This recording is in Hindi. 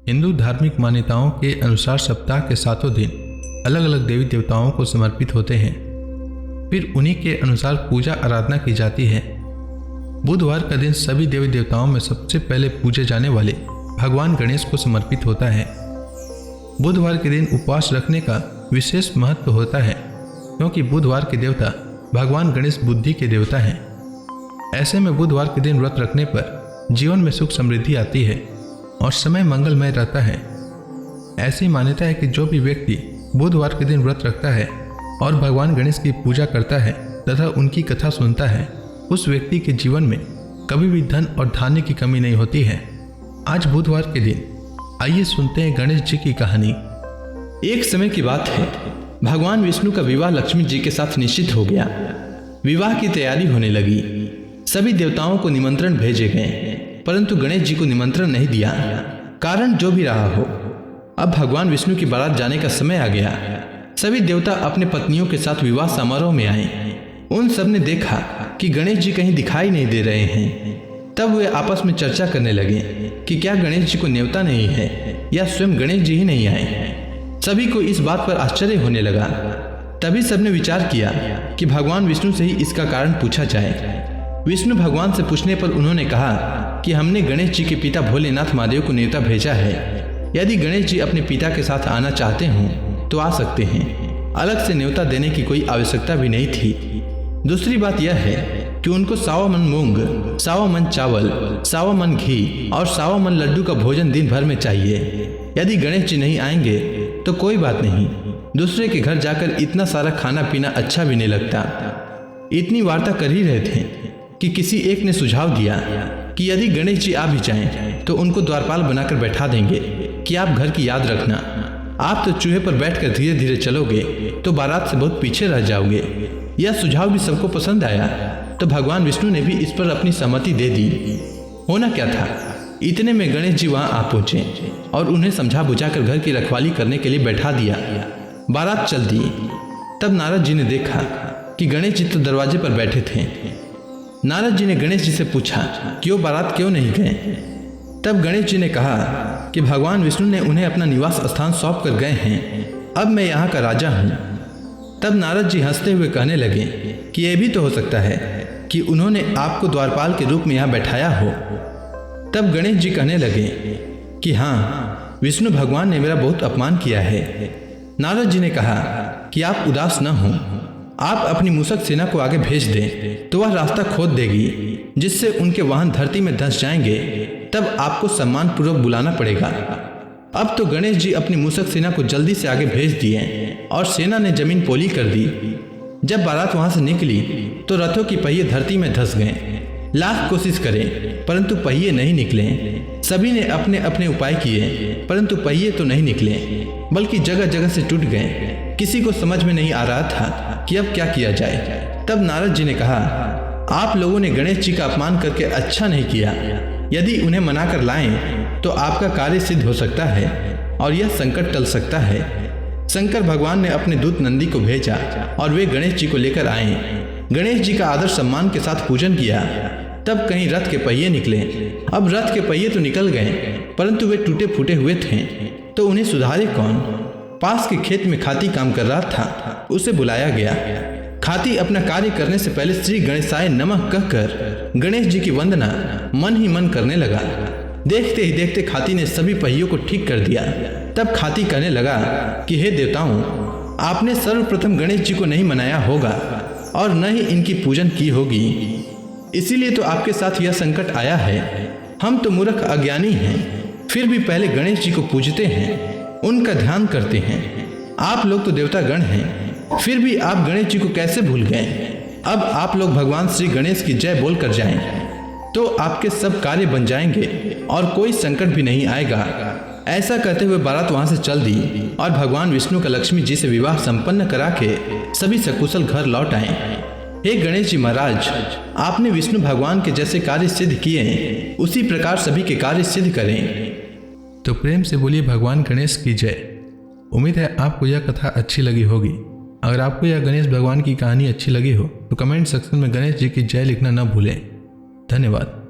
हिंदू धार्मिक मान्यताओं के अनुसार सप्ताह के 7 दिन अलग अलग देवी देवताओं को समर्पित होते हैं। फिर उन्हीं के अनुसार पूजा आराधना की जाती है। बुधवार का दिन सभी देवी देवताओं में सबसे पहले पूजे जाने वाले भगवान गणेश को समर्पित होता है। बुधवार के दिन उपवास रखने का विशेष महत्व होता है, क्योंकि बुधवार के देवता भगवान गणेश बुद्धि के देवता हैं। ऐसे में बुधवार के दिन व्रत रखने पर जीवन में सुख समृद्धि आती है और समय मंगलमय रहता है। ऐसी मान्यता है कि जो भी व्यक्ति बुधवार के दिन व्रत रखता है और भगवान गणेश की पूजा करता है तथा उनकी कथा सुनता है, उस व्यक्ति के जीवन में कभी भी धन और धान्य की कमी नहीं होती है। आज बुधवार के दिन आइए सुनते हैं गणेश जी की कहानी। एक समय की बात है, भगवान विष्णु का विवाह लक्ष्मी जी के साथ निश्चित हो गया। विवाह की तैयारी होने लगी। सभी देवताओं को निमंत्रण भेजे गए, परंतु गणेश जी को निमंत्रण नहीं दिया। कारण जो भी रहा हो, अब भगवान विष्णु की बारात जाने का समय आ गया। सभी देवता अपने पत्नियों के साथ विवाह समारोह में आए। उन सब ने देखा कि गणेश जी कहीं दिखाई नहीं दे रहे हैं। तब वे आपस में चर्चा करने लगे कि क्या गणेश जी को न्योता नहीं है या स्वयं गणेश जी ही नहीं आए। सभी को इस बात पर आश्चर्य होने लगा। तभी सबने विचार किया कि भगवान विष्णु से ही इसका कारण पूछा जाए। विष्णु भगवान से पूछने पर उन्होंने कहा कि हमने गणेश जी के पिता भोलेनाथ महादेव को न्योता भेजा है। यदि गणेश जी अपने पिता के साथ आना चाहते हों तो आ सकते हैं। अलग से न्योता देने की कोई आवश्यकता भी नहीं थी। दूसरी बात यह है कि उनको 100 मन मूंग, 100 मन चावल, 100 मन घी और 100 मन लड्डू का भोजन दिन भर में चाहिए। यदि गणेश जी नहीं आएंगे तो कोई बात नहीं, दूसरे के घर जाकर इतना सारा खाना पीना अच्छा भी नहीं लगता। इतनी वार्ता कर ही रहे थे कि किसी एक ने सुझाव दिया कि यदि गणेश जी आ भी जाएं तो उनको द्वारपाल बनाकर बैठा देंगे कि आप घर की याद रखना। आप तो चूहे पर बैठकर धीरे धीरे चलोगे तो बारात से बहुत पीछे रह जाओगे। यह सुझाव भी सबको पसंद आया, तो भगवान विष्णु ने भी इस पर अपनी सहमति दे दी। होना क्या था, इतने में गणेश जी वहां आ पहुंचे और उन्हें समझा बुझाकर घर की रखवाली करने के लिए बैठा दिया। बारात चल दी। तब नारद जी ने देखा कि गणेश जी तो दरवाजे पर बैठे थे। नारद जी ने गणेश जी से पूछा कि वो बारात क्यों नहीं गए। तब गणेश जी ने कहा कि भगवान विष्णु ने उन्हें अपना निवास स्थान सौंप कर गए हैं। अब मैं यहाँ का राजा हूँ। तब नारद जी हंसते हुए कहने लगे कि यह भी तो हो सकता है कि उन्होंने आपको द्वारपाल के रूप में यहाँ बैठाया हो। तब गणेश जी कहने लगे कि हाँ, विष्णु भगवान ने मेरा बहुत अपमान किया है। नारद जी ने कहा कि आप उदास न हों, आप अपनी मूषक सेना को आगे भेज दें तो वह रास्ता खोद देगी, जिससे उनके वाहन धरती में धंस जाएंगे। तब आपको सम्मान पूर्वक बुलाना पड़ेगा। अब तो गणेश जी अपनी मूषक सेना को जल्दी से आगे भेज दिए और सेना ने जमीन पोली कर दी। जब बारात वहां से निकली तो रथों की पहिए धरती में धंस गए। लाख कोशिश करें परंतु पहिए नहीं निकले। सभी ने अपने अपने उपाय किए, परंतु पहिए तो नहीं निकले, बल्कि जगह जगह से टूट गए। किसी को समझ में नहीं आ रहा था कि अब क्या किया जाए। तब नारद जी ने कहा, आप लोगों ने गणेश जी का अपमान करके अच्छा नहीं किया। यदि उन्हें मनाकर लाएं तो आपका कार्य सिद्ध हो सकता है और यह संकट टल सकता है। शंकर भगवान ने अपने दूत नंदी को भेजा और वे गणेश जी को लेकर आए। गणेश जी का आदर सम्मान के साथ पूजन किया। तब कहीं रथ के पहिए निकले। अब रथ के पहिए तो निकल गए, परंतु वे टूटे फूटे हुए थे, तो उन्हें सुधारे कौन। पास के खेत में खाती काम कर रहा था, उसे बुलाया गया। खाती अपना कार्य करने से पहले श्री गणेशाय नमः कहकर गणेश जी की वंदना मन ही मन करने लगा। देखते ही देखते खाती ने सभी पहियों को ठीक कर दिया। तब खाती कहने लगा कि हे देवताओं, आपने सर्वप्रथम गणेश जी को नहीं मनाया होगा और न ही इनकी पूजन की होगी, इसीलिए तो आपके साथ यह संकट आया है। हम तो मूर्ख अज्ञानी हैं, फिर भी पहले गणेश जी को पूजते हैं, उनका ध्यान करते हैं। आप लोग तो देवता गण हैं, फिर भी आप गणेश जी को कैसे भूल गए। अब आप लोग भगवान श्री गणेश की जय बोल कर जाएं, तो आपके सब कार्य बन जाएंगे और कोई संकट भी नहीं आएगा। ऐसा कहते हुए बारात वहां से चल दी और भगवान विष्णु का लक्ष्मी जी से विवाह संपन्न करा के सभी सकुशल घर लौट आए। हे गणेश जी महाराज, आपने विष्णु भगवान के जैसे कार्य सिद्ध किए, उसी प्रकार सभी के कार्य सिद्ध करें। तो प्रेम से बोलिए भगवान गणेश की जय। उम्मीद है आपको यह कथा अच्छी लगी होगी। अगर आपको यह गणेश भगवान की कहानी अच्छी लगी हो तो कमेंट सेक्शन में गणेश जी की जय लिखना न भूलें। धन्यवाद।